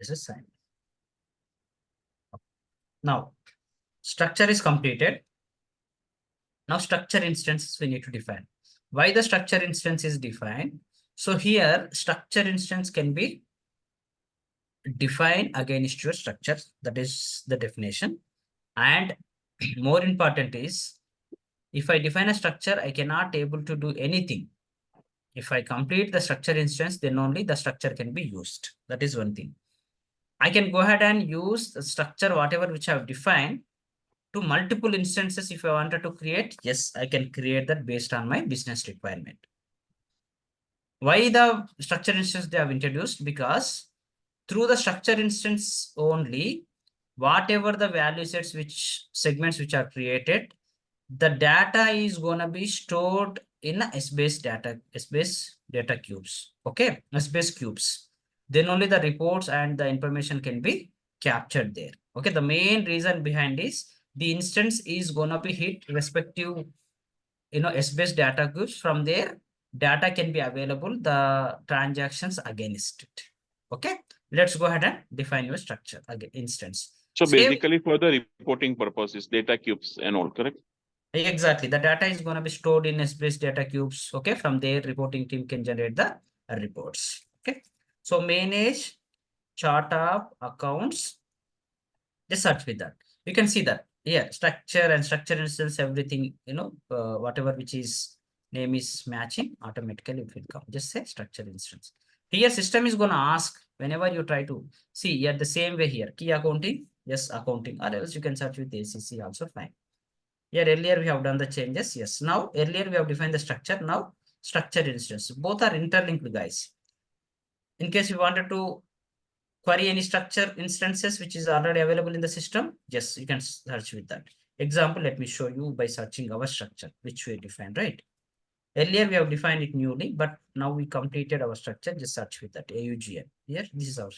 This is sign. Now, structure is completed. Now, structure instances we need to define. Why the structure instance is defined? So here, structure instance can be defined against your structure. That is the definition. And more important is, if I define a structure, I cannot able to do anything. If I complete the structure instance, then only the structure can be used. That is one thing. I can go ahead and use the structure, whatever which I have defined, to multiple instances. If I wanted to create, yes, I can create that based on my business requirement. Why the structure instance they have introduced? Because through the structure instance only, whatever the value sets, which segments which are created, the data is going to be stored in a S-base data cubes. Okay, S-base cubes. Then only the reports and the information can be captured there. Okay, the main reason behind is the instance is going to be hit respective, S-base data cubes. From there, data can be available, the transactions against it. Okay, let's go ahead and define your structure again, instance. So basically for the reporting purposes, data cubes and all, correct? Exactly. The data is going to be stored in S-base data cubes. Okay. From there, reporting team can generate the reports. Okay. So manage chart of accounts. Just search with that. You can see that. Yeah, structure and structure instance, everything, whatever which is name is matching, automatically it will come. Just say structure instance. Here, system is going to ask whenever you try to see here the same way here. Key accounting, yes, accounting, or else you can search with ACC also fine. Here earlier we have done the changes. Yes. Now earlier we have defined the structure. Now structure instance. Both are interlinked, guys. In case you wanted to query any structure instances which is already available in the system, yes, you can search with that. Example, let me show you by searching our structure, which we defined, right? Earlier we have defined it newly, but now we completed our structure. Just search with that AUGN. Here, this is our.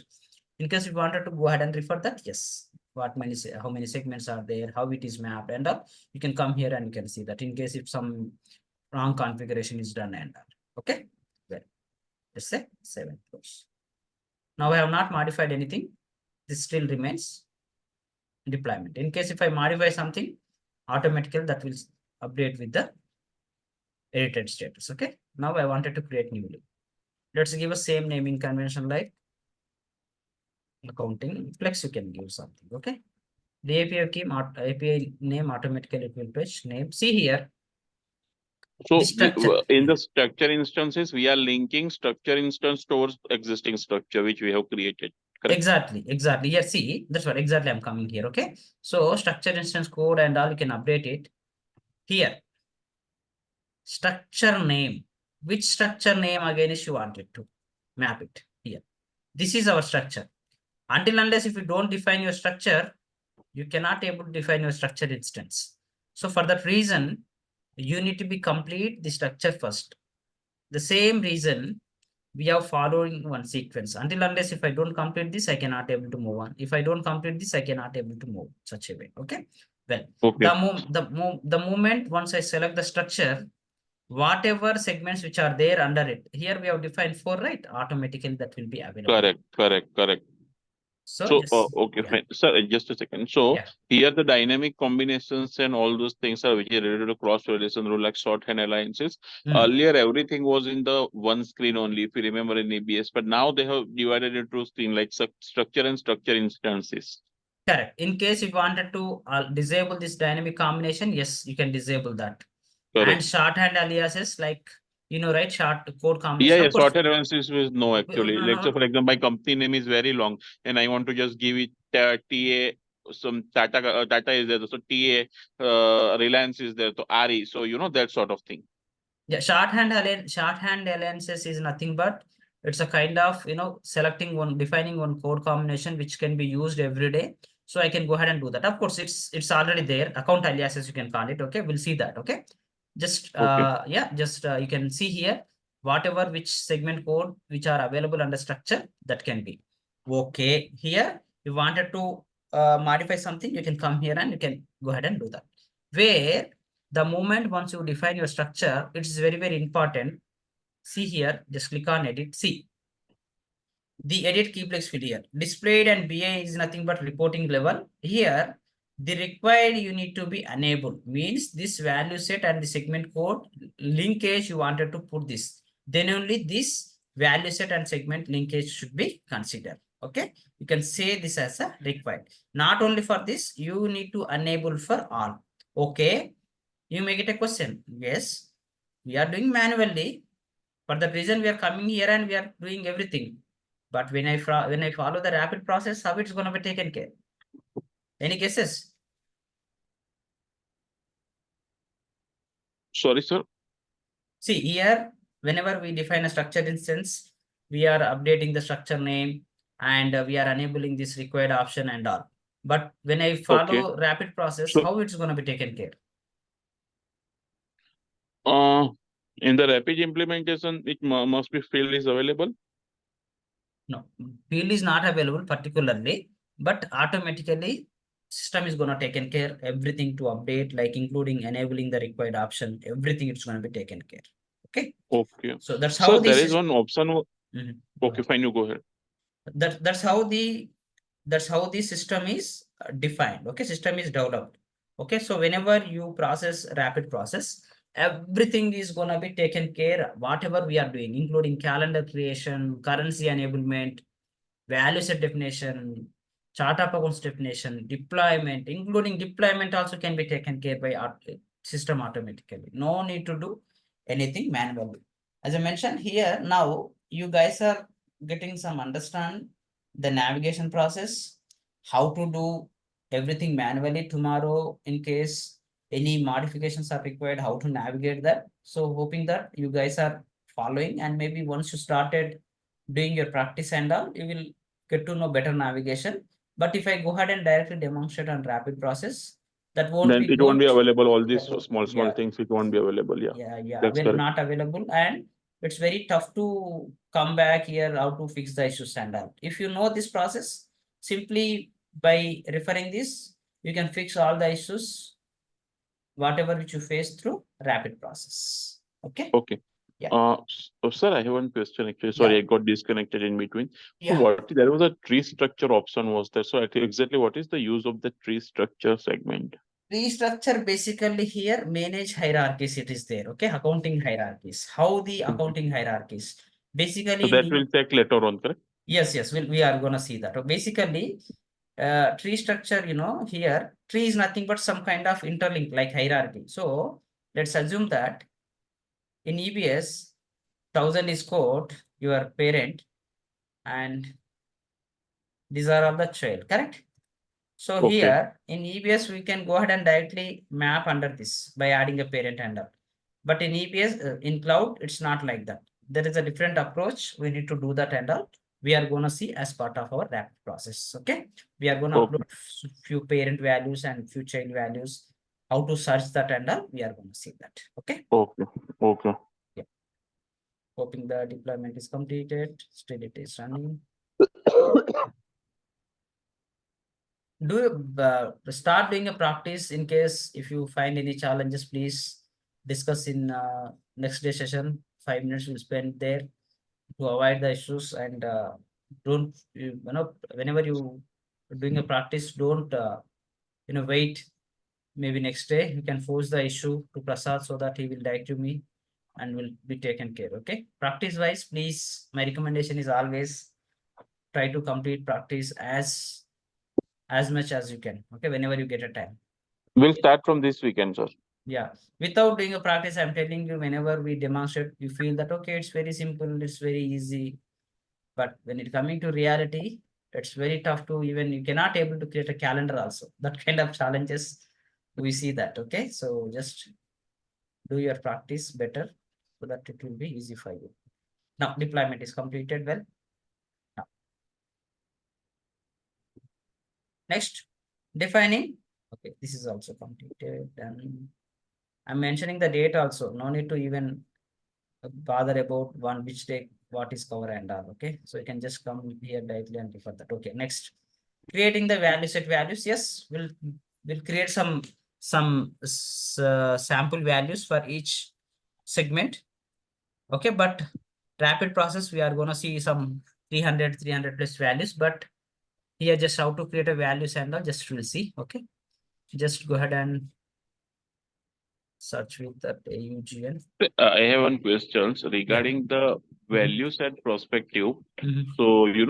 In case you wanted to go ahead and refer that, yes, how many segments are there, how it is mapped, and you can come here and you can see that. In case if some wrong configuration is done and okay, well, let's say 7 close. Now I have not modified anything. This still remains deployment. In case if I modify something, automatically that will update with the edited status. Okay. Now I wanted to create newly. Let's give a same naming convention like accounting. Flex you can give something. Okay. The API name automatically it will fetch name. See here. So The structure. in the structure instances, we are linking structure instance stores existing structure which we have created. Correct? Exactly. Here, see, that's what exactly I'm coming here. Okay. So structure instance code and all, you can update it here. Structure name. Which structure name again is you wanted to map it here. This is our structure. Until unless if you don't define your structure, you cannot able to define your structure instance. So for that reason, you need to be complete the structure first. The same reason we are following one sequence. Until unless if I don't complete this, I cannot able to move on. If I don't complete this, I cannot able to move such a way. Okay. Well, okay. the moment once I select the structure, whatever segments which are there under it, here we have defined 4, right? Automatically that will be available. Correct. So, okay, yeah. fine. Sir, just a second. So Yeah. here the dynamic combinations and all those things are which are related to cross relation rule like shorthand alliances. Earlier, everything was in the one screen only, if you remember in ABS, but now they have divided it to screen like structure and structure instances. Correct. In case you wanted to disable this dynamic combination, yes, you can disable that. Correct. And shorthand aliases like, right, short code combination. Yeah, shorthand aliases is no, actually. Let's say, for example, my company name is very long and I want to just give it TA, some Tata is there, so TA, Reliance is there, so RE, so that sort of thing. Yeah, shorthand alliances is nothing but it's a kind of, defining one code combination which can be used every day. So I can go ahead and do that. Of course, it's already there. Account aliases, you can call it. Okay, we'll see that. Okay, just you can see here whatever which segment code which are available under structure that can be. Okay, here you wanted to modify something, you can come here and you can go ahead and do that. Where the moment once you define your structure, it is very, very important. See here, just click on edit. See, The edit keyflex field here. Displayed and BA is nothing but reporting level. Here, the required you need to be enabled. Means this value set and the segment code linkage you wanted to put this. Then only this value set and segment linkage should be considered. Okay. You can say this as a required. Not only for this, you need to enable for all. Okay. You make it a question. Yes. We are doing manually. For that reason, we are coming here and we are doing everything. But when I follow the rapid process, how it's going to be taken care? Any guesses? Sorry, sir. See here, whenever we define a structured instance, we are updating the structure name and we are enabling this required option and all. But when I Okay. follow rapid process, So, how it's going to be taken care? in the rapid implementation, it must be field is available. No, field is not available particularly, but automatically system is going to taken care everything to update, like including enabling the required option, everything it's going to be taken care. Okay. Okay. So that's So how there this is is. one option. Mhm. Go Okay, ahead. fine. You go ahead. That's how the system is defined. Okay, system is developed. Okay, so whenever you process rapid process, everything is gonna be taken care. Whatever we are doing, including calendar creation, currency enablement, value set definition, chart of accounts definition, deployment, including deployment also can be taken care by system automatically. No need to do anything manually. As I mentioned here, now you guys are getting some understand the navigation process, how to do everything manually tomorrow in case any modifications are required, how to navigate that. So hoping that you guys are following, and maybe once you started doing your practice and all, you will get to know better navigation. But if I go ahead and directly demonstrate on rapid process, that won't Then be it won't be good. available. All these That won't, small yeah, things, it won't be available. Yeah, yeah, that's will correct. not available, and it's very tough to come back here how to fix the issues and all. If you know this process, simply by referring this, you can fix all the issues, whatever which you face through rapid process. Okay. Okay. Yeah. Sir, I have one question actually. Yeah. Sorry, I got disconnected in between. So Yeah. there was a tree structure option was there. So exactly what is the use of the tree structure segment? Restructure basically here manage hierarchies, it is there. Okay, accounting hierarchies. How the Mhm. accounting hierarchies? So Basically, that will check later on, correct? yes, we are gonna see that. Basically, tree structure, here tree is nothing but some kind of interlink like hierarchy. So let's assume that in EBS, 1000 is code, your parent, and these are all the child, correct? So Okay. here in EBS, we can go ahead and directly map under this by adding a parent handle. But in EBS, in cloud, it's not like that. There is a different approach. We need to do that and all. We are going to see as part of our rapid process. Okay. We are going to Okay. upload few parent values and few child values. How to search that and all. We are going to see that. Okay. Okay. Okay. Yeah. Hoping the deployment is completed. Still it is running. Do you start doing a practice in case if you find any challenges, please discuss in next day session. 5 minutes we'll spend there to avoid the issues, and don't whenever you doing a practice, don't wait, maybe next day you can force the issue to Prasad so that he will direct to me and will be taken care. Okay, practice wise, please, my recommendation is always try to complete practice as much as you can. Okay, whenever you get a time. We'll start from this weekend, sir. Yeah, without doing a practice, I'm telling you, whenever we demonstrate, you feel that okay, it's very simple, it's very easy. But when it coming to reality, it's very tough to even, you cannot able to create a calendar also. That kind of challenges, we see that. Okay, so just do your practice better so that it will be easy for you. Now deployment is completed well. Now, next, defining. Okay, this is also completed, and I'm mentioning the date also. No need to even bother about one which day what is cover and all. Okay, so you can just come here directly and refer that. Okay, next, creating the value set values. Yes, we'll create some sample values for each segment. Okay, but rapid process we are going to see some 300 plus values, but here just how to create a values and all, just we'll see. Okay, just go ahead and search with that AUGN. I have one question Yeah. regarding the Mhm. values and perspective. Mhm. So,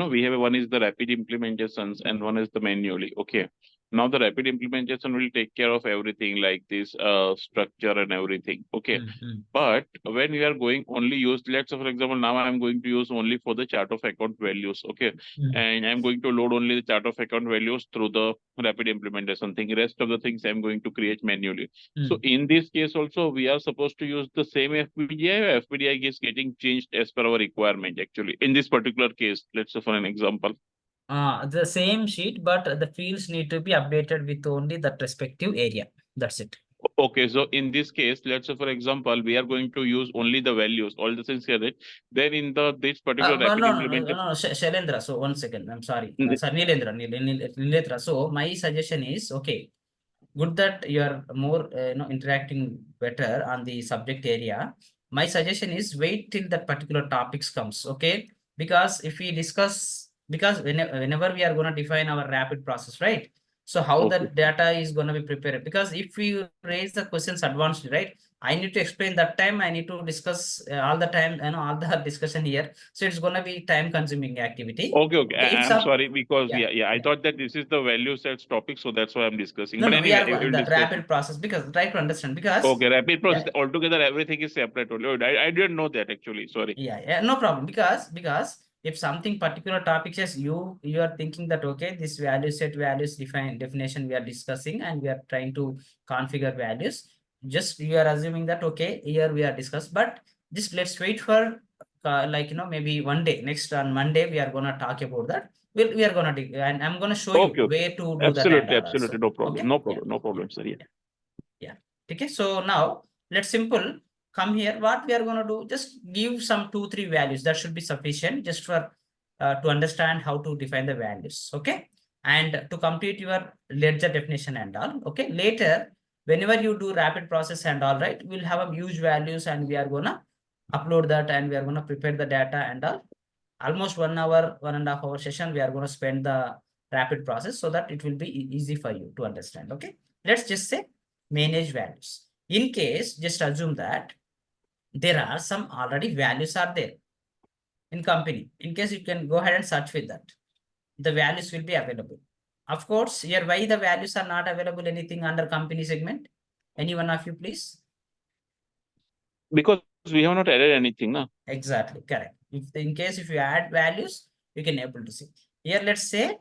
we have one is the rapid implementations and one is the manually. Okay. Now the rapid implementation will take care of everything like this structure and everything. Okay. Mhm. But when we are going only use, let's say for example, now I'm going to use only for the chart of account values. Okay. Mhm. And I'm going to load only the chart of account values through the rapid implementation thing. Rest of the things I'm going to create manually. So Mhm. in this case also, we are supposed to use the same FPDI, or FPDI is getting changed as per our requirement actually. In this particular case, let's say for an example. The same sheet, but the fields need to be updated with only that respective area. That's it. Okay, so in this case, let's say for example, we are going to use only the values, all the things here, right? Then in the this particular But rapid no, implementation, Shailendra. So one second. I'm sorry. Sorry, Nilendra. So my suggestion is, okay, good that you are more interacting better on the subject area. My suggestion is wait till that particular topics comes. Okay, because if we discuss, because whenever we are going to define our rapid process, right? So how the okay. data is going to be prepared, because if we raise the questions advanced, right, I need to explain that time, I need to discuss all the time, all the discussion here, so it's going to be time consuming activity. Okay, okay. Okay, if I'm some, sorry because yeah, yeah, I yeah. thought that this is the value sets topic, so that's why I'm discussing. No, But no, we anyway, are we'll the discuss. rapid process, because try to understand, because Okay, rapid yeah, process altogether, everything is separate only. Oh, I didn't know that actually. Sorry. yeah, no problem, because if something particular topic is you are thinking that, okay, this value set values definition we are discussing, and we are trying to configure values, just you are assuming that, okay, here we are discussed, but just let's wait for like maybe one day, next on Monday we are gonna talk about that. We are gonna and I'm gonna show you Okay, okay. where to do that and Absolutely, all absolutely. also. No problem. Okay, No yeah, problem. No yeah, problem, sir. Yeah. yeah. Yeah. Okay. So now let's simple come here. What we are going to do, just give some 2, 3 values. That should be sufficient just for to understand how to define the values. Okay. And to complete your ledger definition and all. Okay. Later, whenever you do rapid process and all, right, we'll have a huge values, and we are going to upload that, and we are going to prepare the data and all. Almost 1 hour, 1.5 hour session, we are going to spend the rapid process, so that it will be easy for you to understand. Okay. Let's just say manage values. In case, just assume that there are some already values are there in company. In case, you can go ahead and search with that. The values will be available. Of course, here why the values are not available anything under company segment? Any one of you, please? Because we have not added anything, na. Exactly, correct. If in case if you add values, you can able to see. Here, let's say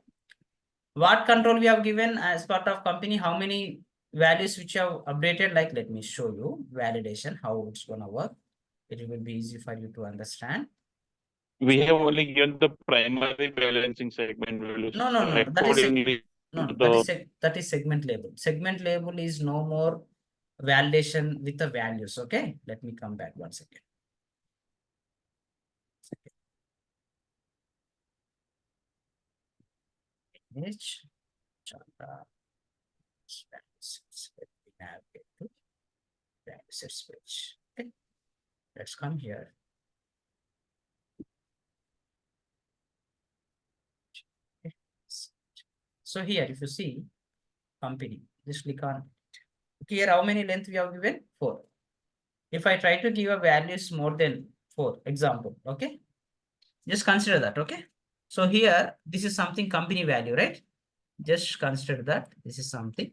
what control we have given as part of company, how many values which have updated, like let me show you validation, how it's gonna work. It will be easy for you to understand. We have only given the primary balancing segment values No, no, no, that is accordingly no, to no, the. that is segment label. Segment label is no more validation with the values. Okay, let me come back 1 second. Image chart values. Let me navigate to value switch. Okay, let's come here. Okay. So here, if you see company, just click on here. How many length we have given? 4. If I try to give a values more than 4, example, okay, just consider that. Okay, so here this is something company value, right? Just consider that this is something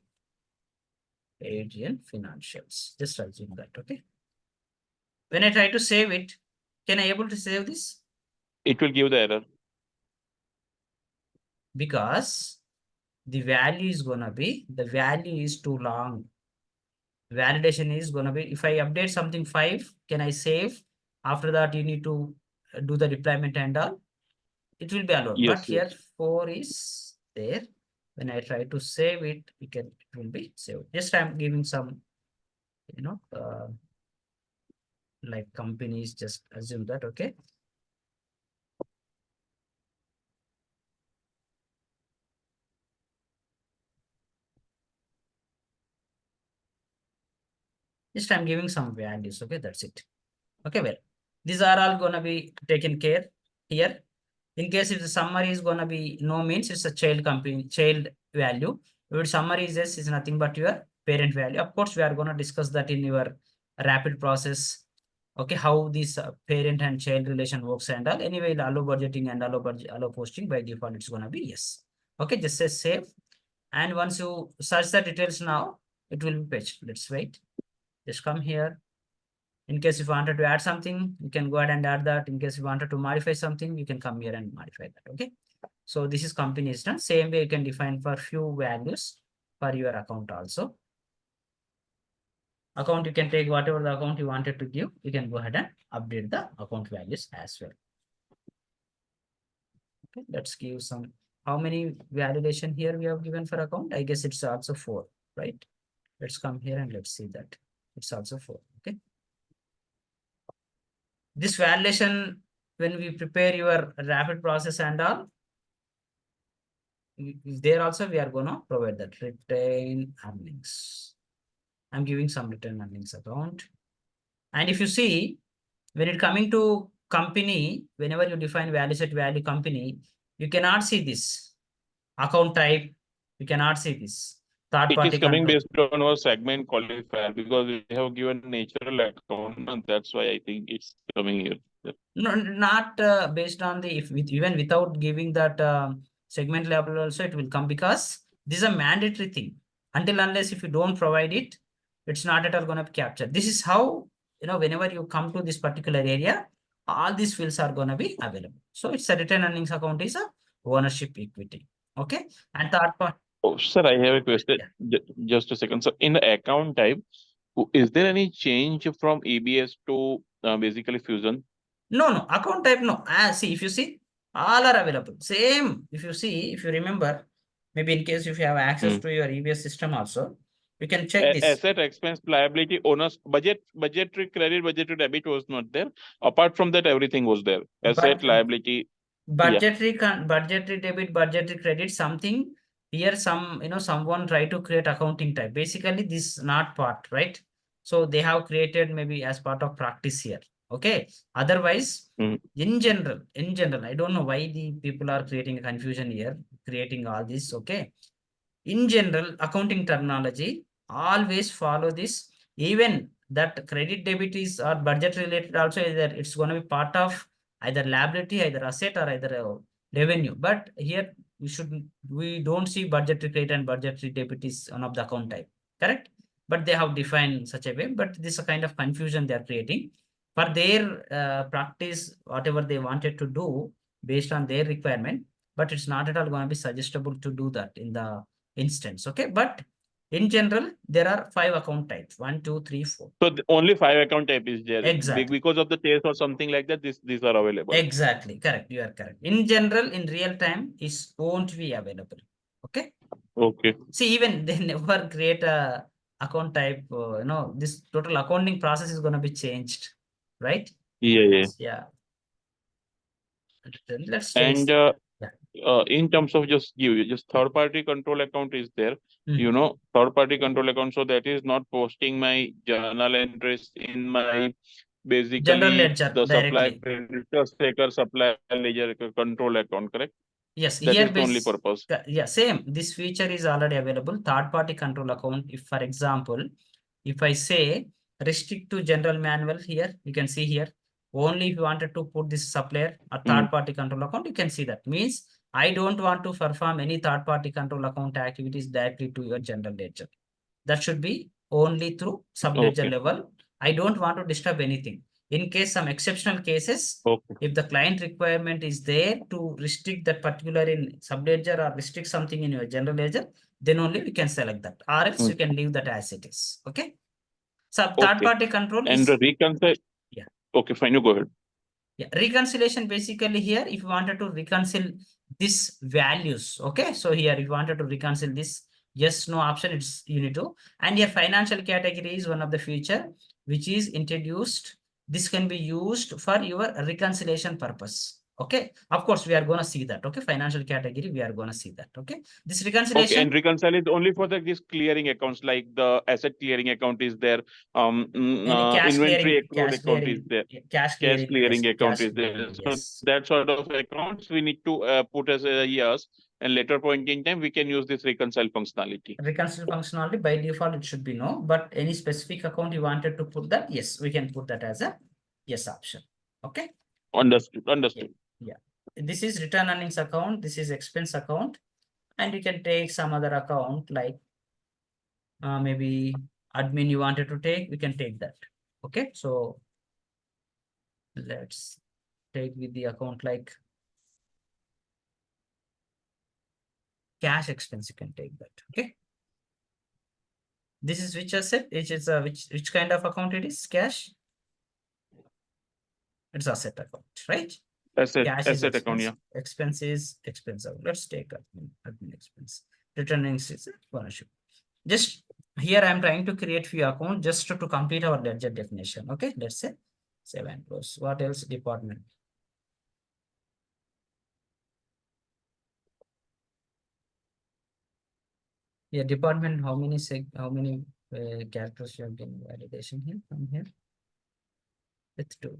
Adrian financials. Just assume that. Okay, when I try to save it, can I able to save this? It will give the error. Because the value is gonna be, the value is too long. Validation is gonna be, if I update something 5, can I save? After that, you need to do the deployment and all. It will be allowed, but Yes, here yes. 4 is there. When I try to save it, it will be saved. Just I'm giving some, you know, like companies, just assume that. Okay, just I'm giving some values. Okay, that's it. Okay, well, these are all gonna be taken care here. In case if the summary is gonna be no, means it's a child company, child value. If summary is yes, is nothing but your parent value. Of course, we are gonna discuss that in your rapid process. Okay, how this parent and child relation works and all. Anyway, allow budgeting and allow posting, by default it's gonna be yes. Okay, just say save. And once you search the details now, it will be fetched. Let's wait. Just come here. In case if you wanted to add something, you can go ahead and add that. In case you wanted to modify something, you can come here and modify that. Okay. So this is company is done. Same way you can define for few values for your account also. Account, you can take whatever the account you wanted to give. You can go ahead and update the account values as well. Okay, let's give some. How many validation here we have given for account? I guess it's also 4, right? Let's come here and let's see that it's also 4. Okay. This validation, when we prepare your rapid process and all, there also we are going to provide that retain earnings. I'm giving some return earnings account. And if you see, when it coming to company, whenever you define value set value company, you cannot see this account type. You cannot see this third It is party coming control. based on our segment qualifier because we have given natural account, and that's why I think it's coming here. Yeah. No, not based on the, if with, even without giving that segment label also it will come, because this is a mandatory thing. Until unless if you don't provide it, it's not at all going to be captured. This is how, whenever you come to this particular area, all these fields are going to be available. So it's a return earnings account is a ownership equity. Okay. And third part. Oh, sir, I have a question. Yeah. Just a second. So, in the account type, is there any change from EBS to basically Fusion? No, account type, no. See, if you see, all are available. Same, if you see, if you remember, maybe in case if you have access to your EBS system also, you can check this. Asset, expense, liability, owners, budgetary credit, budgetary debit was not there. Apart from that, everything was there. Asset, But liability. budgetary debit, budgetary credit, something here, someone try to create accounting type. Basically, this not part, right? So they have created maybe as part of practice here. Okay. Otherwise, in general, I don't know why the people are creating a confusion here, creating all this. Okay. In general, accounting terminology always follow this. Even that credit debit is or budget related also, either it's going to be part of either liability, either asset, or either revenue. But here we don't see budgetary credit and budgetary debit is one of the account type, correct? But they have defined such a way. But this is a kind of confusion they are creating for their practice, whatever they wanted to do based on their requirement. But it's not at all going to be suggestible to do that in the instance. Okay, but in general there are 5 account types: 1, 2, 3, 4. So only 5 account type is there. Exactly. Because of the test or something like that, these are available. Exactly, correct. You are correct. In general, in real time, is won't be available. Okay. Okay. See, even they never create a account type. This total accounting process is going to be changed, right? Yeah. Yeah. Let's And yeah. in terms of just third party control account is there. Third party control account. So that is not posting my journal entries in my General basically ledger the supply directly. creditors taker supply ledger control account, correct? Yes, That here is the only purpose. yeah, same. This feature is already available. Third party control account. If, for example, if I say restrict to general manual here, you can see here. Only if you wanted to put this supplier or third party control account, you can see that. Means I don't want to perform any third party control account activities directly to your general ledger. That should be only through sub ledger level. I don't want to disturb anything. In case some exceptional cases, if the client requirement is there to restrict that particular in sub ledger or restrict something in your general ledger, then only we can select that, or else you can leave that as it is. Okay. So third party control and is reconcile. Yeah. Okay, fine. You go ahead. Yeah, reconciliation basically here, if you wanted to reconcile these values. Okay, so here if you wanted to reconcile this, yes, no option, it's you need to. And your financial category is one of the feature which is introduced. This can be used for your reconciliation purpose. Okay, of course, we are going to see that. Okay, financial category, we are going to see that. Okay, this Okay, reconciliation. and reconcile is only for this clearing accounts, like the asset clearing account is there, Any cash inventory clearing, accrued account is there, cash cash clearing, clearing yes, account cash is there. clearing, So yes. that sort of accounts we need to put as a yes, and later point in time we can use this reconcile functionality. Reconcile functionality by default it should be no, but any specific account you wanted to put that, yes, we can put that as a yes option. Okay. Understood. Yeah. Understood. Yeah. This is return earnings account. This is expense account, and you can take some other account like maybe admin you wanted to take. We can take that. Okay. So let's take with the account like cash expense. You can take that. Okay. This is which asset? Which is which kind of account it is? Cash. It's asset account, right? Cash is Asset account, expense. yeah. Expense is expense. Let's take admin expense. Returning is ownership. Just here I'm trying to create few accounts just to complete our ledger definition. Okay, let's say 7 crores. What else? Department. Yeah, department. How many characters you have getting validation here from here? With 2.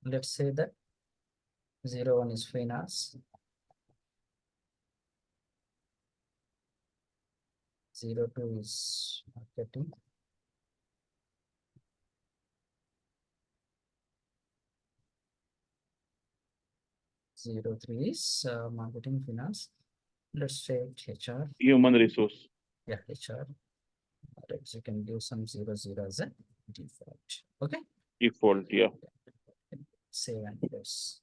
Let's say that 01 is finance. 02 is marketing. 03 is marketing finance. Let's say HR. Human resource. Yeah, HR. Let's you can give some 00 as a default. Okay. Default, yeah. Save and close.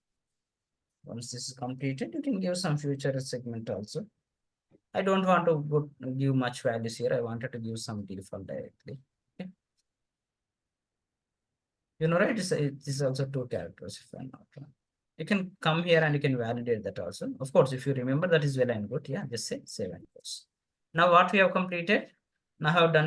Once this is completed, you can give some future segment also. I don't want to give much values here. I wanted to give some default directly. Okay. You know, right? It is also 2 characters if I'm not wrong. You can come here and you can validate that also. Of course, if you remember that is well and good. Yeah, just say save and close. Now what we have completed. Now I have done